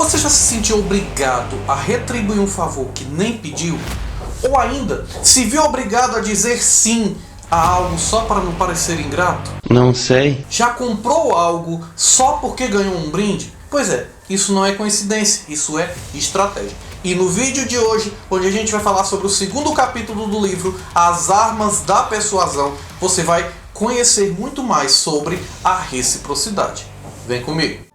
Você já se sentiu obrigado a retribuir um favor que nem pediu? Ou ainda, se viu obrigado a dizer sim a algo só para não parecer ingrato? Não sei. Já comprou algo só porque ganhou um brinde? Pois é, isso não é coincidência, isso é estratégia. E no vídeo de hoje, onde a gente vai falar sobre o segundo capítulo do livro, As Armas da Persuasão, você vai conhecer muito mais sobre a reciprocidade. Vem comigo!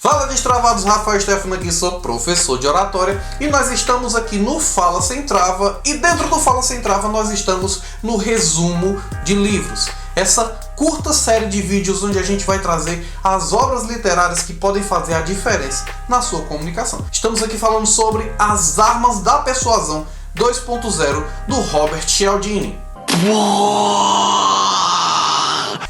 Fala destravados, Rafael Stefano aqui, sou professor de oratória e nós estamos aqui no Fala Sem Trava, e dentro do Fala Sem Trava nós estamos no resumo de livros. Essa curta série de vídeos onde a gente vai trazer as obras literárias que podem fazer a diferença na sua comunicação. Estamos aqui falando sobre As Armas da Persuasão 2.0 do Robert Cialdini.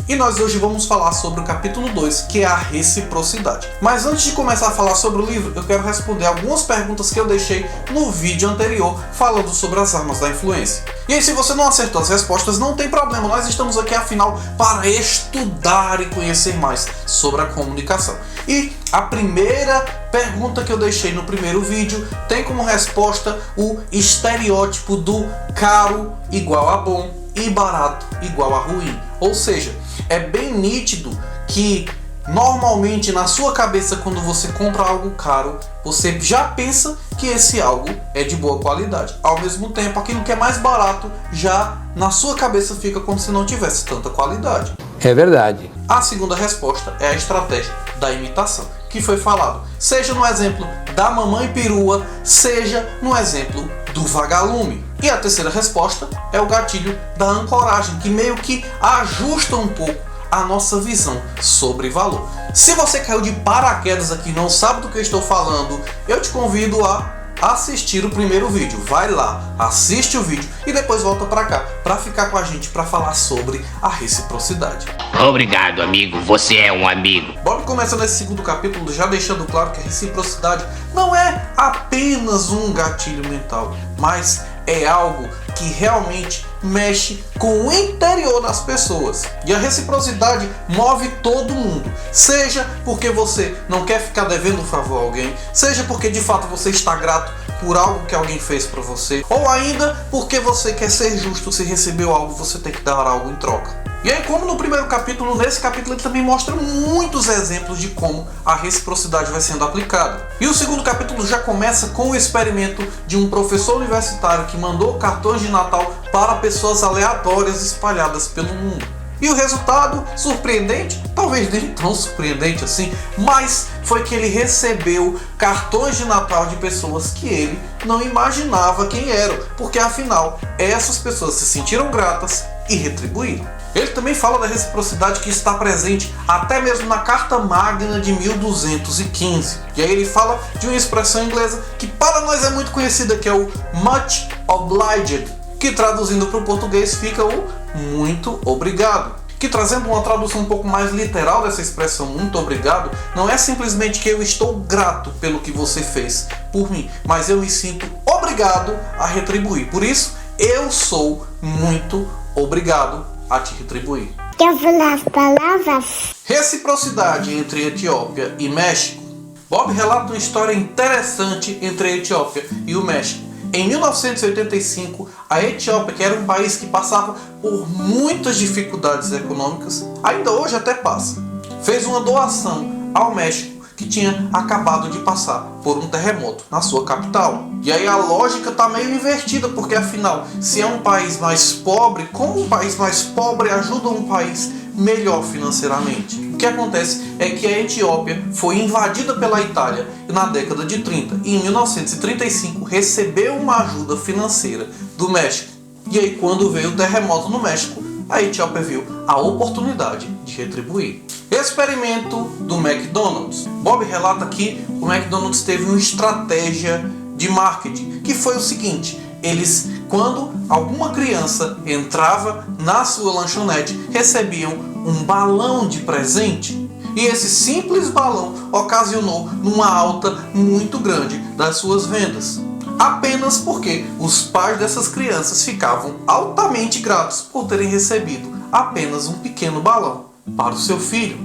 E nós hoje vamos falar sobre o capítulo 2, que é a reciprocidade. Mas antes de começar a falar sobre o livro, eu quero responder algumas perguntas que eu deixei no vídeo anterior, falando sobre as armas da influência. E aí, se você não acertou as respostas, não tem problema, nós estamos aqui afinal para estudar e conhecer mais sobre a comunicação. E a primeira pergunta que eu deixei no primeiro vídeo tem como resposta o estereótipo do caro igual a bom e barato igual a ruim. Ou seja, é bem nítido que normalmente na sua cabeça, quando você compra algo caro, você já pensa que esse algo é de boa qualidade. Ao mesmo tempo, aquilo que é mais barato já na sua cabeça fica como se não tivesse tanta qualidade. É verdade. A segunda resposta é a estratégia da imitação, que foi falado, seja no exemplo da mamãe perua, seja no exemplo do vagalume. E a terceira resposta é o gatilho da ancoragem, que meio que ajusta um pouco a nossa visão sobre valor. Se você caiu de paraquedas aqui e não sabe do que eu estou falando, eu te convido a assistir o primeiro vídeo. Vai lá, assiste o vídeo e depois volta para cá para ficar com a gente para falar sobre a reciprocidade. Obrigado, amigo. Você é um amigo. Bob começa nesse segundo capítulo já deixando claro que a reciprocidade não é apenas um gatilho mental, mas é algo que realmente mexe com o interior das pessoas. E a reciprocidade move todo mundo. Seja porque você não quer ficar devendo um favor a alguém, seja porque de fato você está grato por algo que alguém fez para você, ou ainda porque você quer ser justo, se recebeu algo, você tem que dar algo em troca. E aí, como no primeiro capítulo, nesse capítulo ele também mostra muitos exemplos de como a reciprocidade vai sendo aplicada. E o segundo capítulo já começa com o experimento de um professor universitário que mandou cartões de Natal para pessoas aleatórias espalhadas pelo mundo. E o resultado, surpreendente, talvez nem tão surpreendente assim, mas foi que ele recebeu cartões de Natal de pessoas que ele não imaginava quem eram, porque afinal essas pessoas se sentiram gratas e retribuíram. Ele também fala da reciprocidade que está presente até mesmo na Carta Magna de 1215. E aí ele fala de uma expressão inglesa que para nós é muito conhecida, que é o much obliged, que traduzindo para o português fica o muito obrigado. Que trazendo uma tradução um pouco mais literal dessa expressão muito obrigado, não é simplesmente que eu estou grato pelo que você fez por mim, mas eu me sinto obrigado a retribuir. Por isso, eu sou muito obrigado a te retribuir. Quer falar as palavras? Reciprocidade entre Etiópia e México. Bob relata uma história interessante entre a Etiópia e o México. Em 1985, a Etiópia, que era um país que passava por muitas dificuldades econômicas, ainda hoje até passa, fez uma doação ao México, que tinha acabado de passar por um terremoto na sua capital. E aí a lógica está meio invertida, porque afinal, se é um país mais pobre, como um país mais pobre ajuda um país melhor financeiramente? O que acontece é que a Etiópia foi invadida pela Itália na década de 30 e em 1935 recebeu uma ajuda financeira do México. E aí quando veio o terremoto no México, a Etiópia viu a oportunidade de retribuir. Experimento do McDonald's. Bob relata que o McDonald's teve uma estratégia de marketing, que foi o seguinte: eles, quando alguma criança entrava na sua lanchonete, recebiam um balão de presente. E esse simples balão ocasionou uma alta muito grande das suas vendas. Apenas porque os pais dessas crianças ficavam altamente gratos por terem recebido apenas um pequeno balão para o seu filho.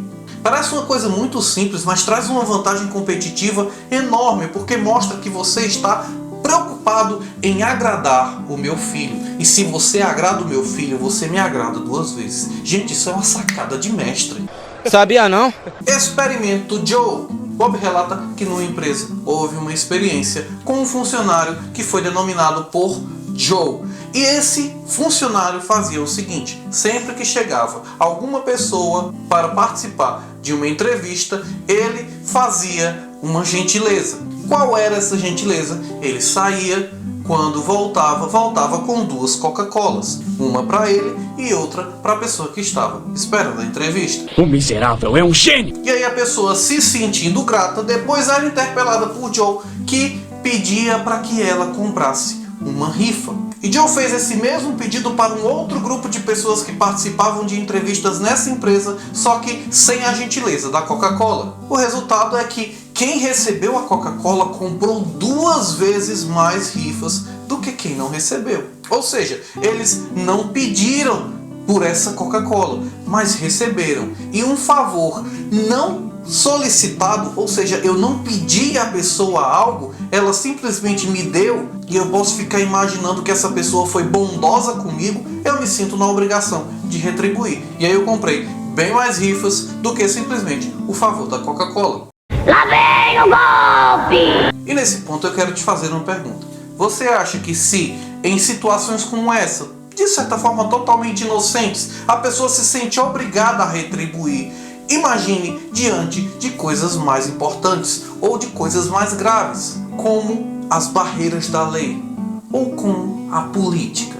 Parece uma coisa muito simples, mas traz uma vantagem competitiva enorme, porque mostra que você está preocupado em agradar o meu filho. E se você agrada o meu filho, você me agrada 2 vezes. Gente, isso é uma sacada de mestre. Sabia não? Experimento Joe. Bob relata que numa empresa houve uma experiência com um funcionário que foi denominado por Joe. E esse funcionário fazia o seguinte: sempre que chegava alguma pessoa para participar de uma entrevista, ele fazia uma gentileza. Qual era essa gentileza? Ele saía, quando voltava com 2 Coca-Colas. Uma para ele e outra para a pessoa que estava esperando a entrevista. O miserável é um gênio! E aí a pessoa, se sentindo grata, depois era interpelada por Joe, que pedia para que ela comprasse uma rifa. E Joe fez esse mesmo pedido para um outro grupo de pessoas que participavam de entrevistas nessa empresa, só que sem a gentileza da Coca-Cola. O resultado é que quem recebeu a Coca-Cola comprou 2 vezes mais rifas do que quem não recebeu. Ou seja, eles não pediram por essa Coca-Cola, mas receberam. E um favor não solicitado, ou seja, eu não pedi à pessoa algo, ela simplesmente me deu, e eu posso ficar imaginando que essa pessoa foi bondosa comigo, eu me sinto na obrigação de retribuir. E aí eu comprei bem mais rifas do que simplesmente o favor da Coca-Cola. Lá vem o golpe! E nesse ponto eu quero te fazer uma pergunta. Você acha que se, em situações como essa, de certa forma totalmente inocentes, a pessoa se sente obrigada a retribuir, imagine diante de coisas mais importantes ou de coisas mais graves, como as barreiras da lei ou com a política.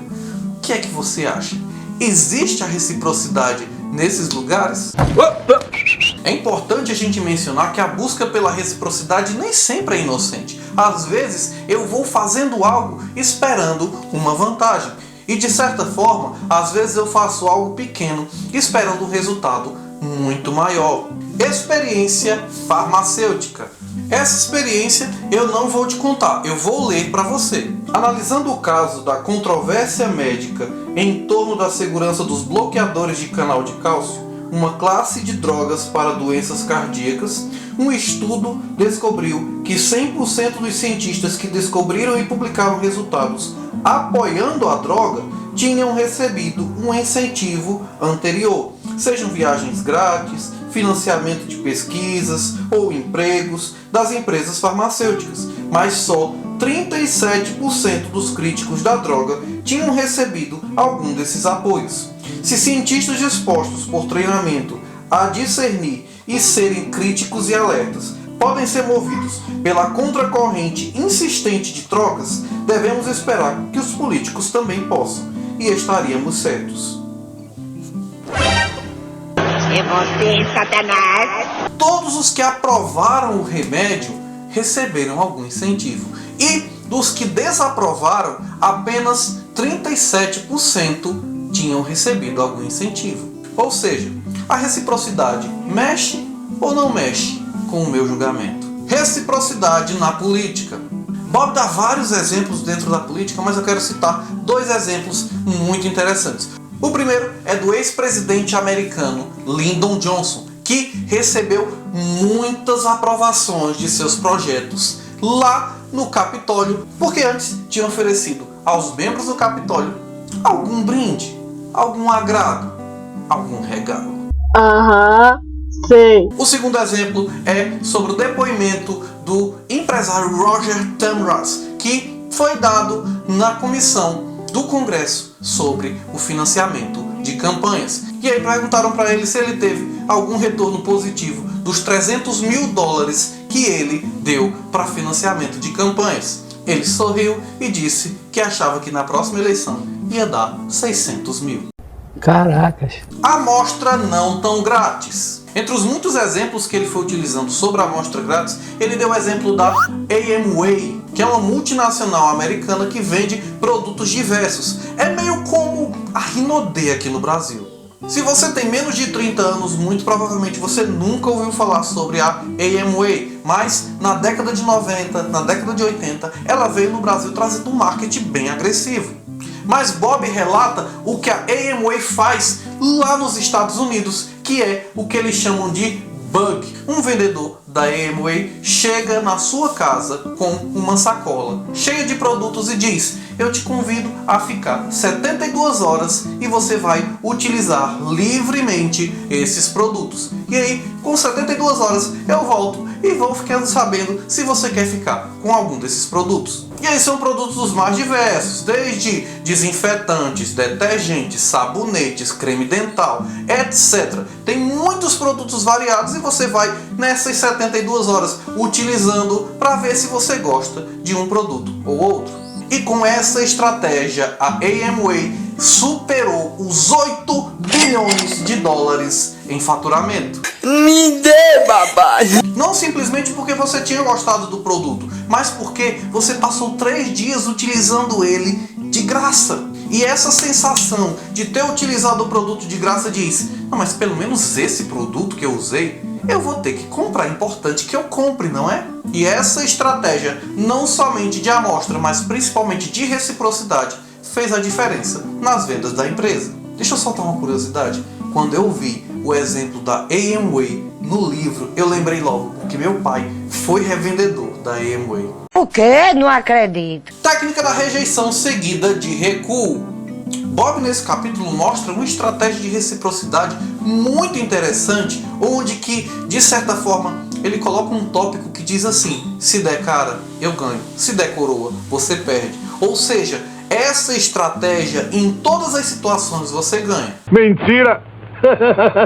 O que é que você acha? Existe a reciprocidade nesses lugares? É importante a gente mencionar que a busca pela reciprocidade nem sempre é inocente. Às vezes eu vou fazendo algo esperando uma vantagem. E de certa forma, às vezes eu faço algo pequeno esperando um resultado muito maior. Experiência farmacêutica. Essa experiência eu não vou te contar, eu vou ler para você. Analisando o caso da controvérsia médica em torno da segurança dos bloqueadores de canal de cálcio, uma classe de drogas para doenças cardíacas, um estudo descobriu que 100% dos cientistas que descobriram e publicaram resultados apoiando a droga tinham recebido um incentivo anterior, sejam viagens grátis, financiamento de pesquisas ou empregos das empresas farmacêuticas, mas só 37% dos críticos da droga tinham recebido algum desses apoios. Se cientistas dispostos por treinamento a discernir e serem críticos e alertas podem ser movidos pela contracorrente insistente de trocas, devemos esperar que os políticos também possam, e estaríamos certos. É você, Satanás! Todos os que aprovaram o remédio receberam algum incentivo, e dos que desaprovaram, apenas 37% tinham recebido algum incentivo. Ou seja, a reciprocidade mexe ou não mexe com o meu julgamento? Reciprocidade na política. Bob dá vários exemplos dentro da política, mas eu quero citar 2 exemplos muito interessantes. O primeiro é do ex-presidente americano Lyndon Johnson, que recebeu muitas aprovações de seus projetos lá no Capitólio, porque antes tinha oferecido aos membros do Capitólio algum brinde, algum agrado, algum regalo. Sei. O segundo exemplo é sobre o depoimento do empresário Roger Tamras, que foi dado na comissão do Congresso sobre o financiamento de campanhas. E aí perguntaram para ele se ele teve algum retorno positivo dos $300 mil que ele deu para financiamento de campanhas. Ele sorriu e disse que achava que na próxima eleição ia dar 600 mil. Caracas. Amostra não tão grátis. Entre os muitos exemplos que ele foi utilizando sobre a amostra grátis, ele deu o exemplo da Amway, que é uma multinacional americana que vende produtos diversos. É meio como a Rinode aqui no Brasil. Se você tem menos de 30 anos, muito provavelmente você nunca ouviu falar sobre a Amway, mas na década de 90, na década de 80, ela veio no Brasil trazendo um marketing bem agressivo. Mas Bob relata o que a Amway faz lá nos Estados Unidos, que é o que eles chamam de bug. Um vendedor da Amway chega na sua casa com uma sacola cheia de produtos e diz: eu te convido a ficar 72 horas e você vai utilizar livremente esses produtos. E aí, com 72 horas, eu volto e vou ficando sabendo se você quer ficar com algum desses produtos. E aí são produtos dos mais diversos, desde desinfetantes, detergentes, sabonetes, creme dental, etc. Tem muitos produtos variados e você vai nessas 72 horas utilizando para ver se você gosta de um produto ou outro. E com essa estratégia, a Amway superou os 8 bilhões de dólares em faturamento. Me dê, babagem! Não simplesmente porque você tinha gostado do produto, mas porque você passou 3 dias utilizando ele de graça. E essa sensação de ter utilizado o produto de graça diz: não, mas pelo menos esse produto que eu usei, eu vou ter que comprar. É importante que eu compre, não é? E essa estratégia, não somente de amostra, mas principalmente de reciprocidade, fez a diferença nas vendas da empresa. Deixa eu soltar uma curiosidade. Quando eu vi o exemplo da Amway no livro, eu lembrei logo, porque meu pai foi revendedor da Amway. O quê? Não acredito. Técnica da rejeição seguida de recuo. Bob, nesse capítulo, mostra uma estratégia de reciprocidade muito interessante, onde que, de certa forma, ele coloca um tópico que diz assim: se der cara, eu ganho. Se der coroa, você perde. Ou seja, essa estratégia, em todas as situações, você ganha. Mentira!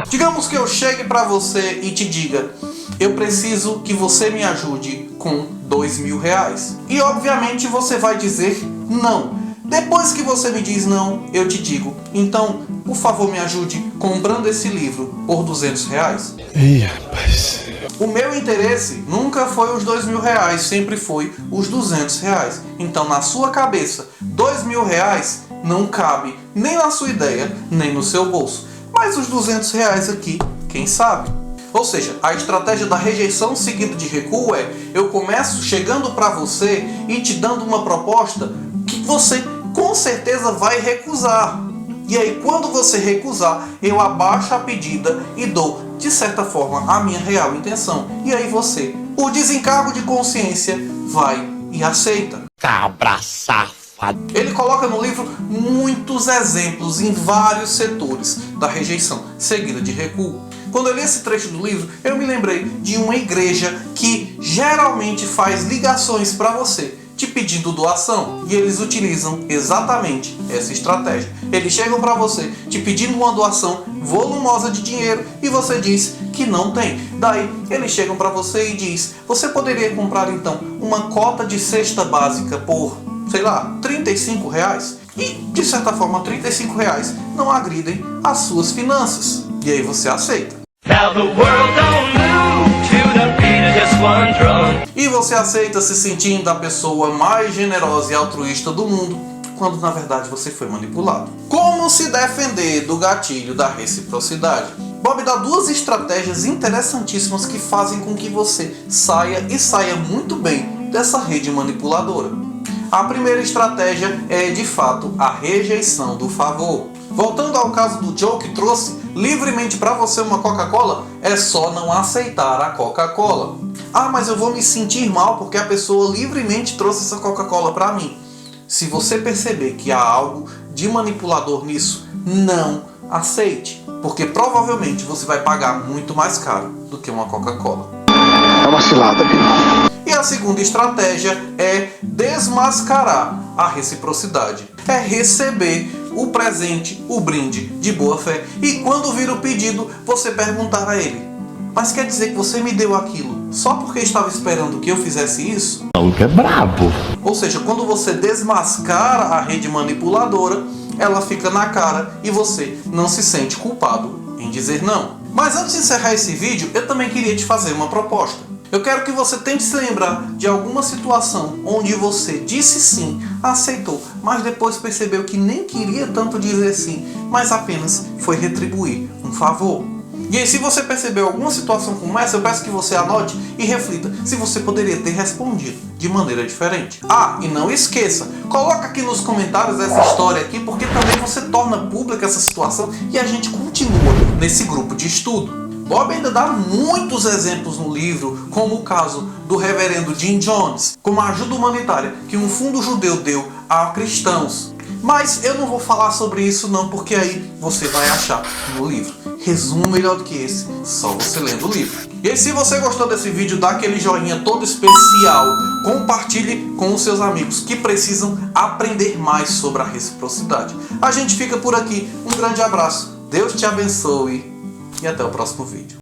Digamos que eu chegue para você e te diga: eu preciso que você me ajude com R$2.000. E obviamente você vai dizer não. Depois que você me diz não, eu te digo: então, por favor, me ajude comprando esse livro por R$200. Ih, rapaz. O meu interesse nunca foi os R$2.000, sempre foi os R$200. Então, na sua cabeça, R$2.000 não cabe nem na sua ideia, nem no seu bolso. Mas os R$200 aqui, quem sabe? Ou seja, a estratégia da rejeição seguida de recuo é: eu começo chegando para você e te dando uma proposta que você com certeza vai recusar. E aí, quando você recusar, eu abaixo a pedida e dou, de certa forma, a minha real intenção. E aí você, por desencargo de consciência, vai e aceita. Cabra safado! Ele coloca no livro muitos exemplos em vários setores da rejeição seguida de recuo. Quando eu li esse trecho do livro, eu me lembrei de uma igreja que geralmente faz ligações para você, te pedindo doação, e eles utilizam exatamente essa estratégia. Eles chegam para você te pedindo uma doação volumosa de dinheiro e você diz que não tem. Daí eles chegam para você e diz: você poderia comprar então uma cota de cesta básica por, sei lá, R$35? E de certa forma R$35 não agridem as suas finanças. E aí você aceita. Now the world don't move to the beat of just one drum. E você aceita se sentindo a pessoa mais generosa e altruísta do mundo, quando na verdade você foi manipulado. Como se defender do gatilho da reciprocidade? Bob dá 2 estratégias interessantíssimas que fazem com que você saia muito bem dessa rede manipuladora. A primeira estratégia é, de fato, a rejeição do favor. Voltando ao caso do Joe, que trouxe livremente para você uma Coca-Cola, é só não aceitar a Coca-Cola. Ah, mas eu vou me sentir mal porque a pessoa livremente trouxe essa Coca-Cola para mim. Se você perceber que há algo de manipulador nisso, não aceite, porque provavelmente você vai pagar muito mais caro do que uma Coca-Cola. É uma cilada, viu? E a segunda estratégia é desmascarar a reciprocidade. É receber o presente, o brinde de boa fé, e quando vir o pedido, você perguntar a ele: mas quer dizer que você me deu aquilo só porque estava esperando que eu fizesse isso? Não, que é brabo. Ou seja, quando você desmascara a rede manipuladora, ela fica na cara e você não se sente culpado em dizer não. Mas antes de encerrar esse vídeo, eu também queria te fazer uma proposta. Eu quero que você tente se lembrar de alguma situação onde você disse sim, aceitou, mas depois percebeu que nem queria tanto dizer sim, mas apenas foi retribuir um favor. E aí, se você percebeu alguma situação como essa, eu peço que você anote e reflita se você poderia ter respondido de maneira diferente. Ah, e não esqueça, coloca aqui nos comentários essa história aqui, porque também você torna pública essa situação e a gente continua nesse grupo de estudo. Bob ainda dá muitos exemplos no livro, como o caso do reverendo Jim Jones, como a ajuda humanitária que um fundo judeu deu a cristãos. Mas eu não vou falar sobre isso não, porque aí você vai achar no livro. Resumo melhor do que esse, só você lendo o livro. E aí, se você gostou desse vídeo, dá aquele joinha todo especial. Compartilhe com os seus amigos que precisam aprender mais sobre a reciprocidade. A gente fica por aqui. Um grande abraço. Deus te abençoe. E até o próximo vídeo.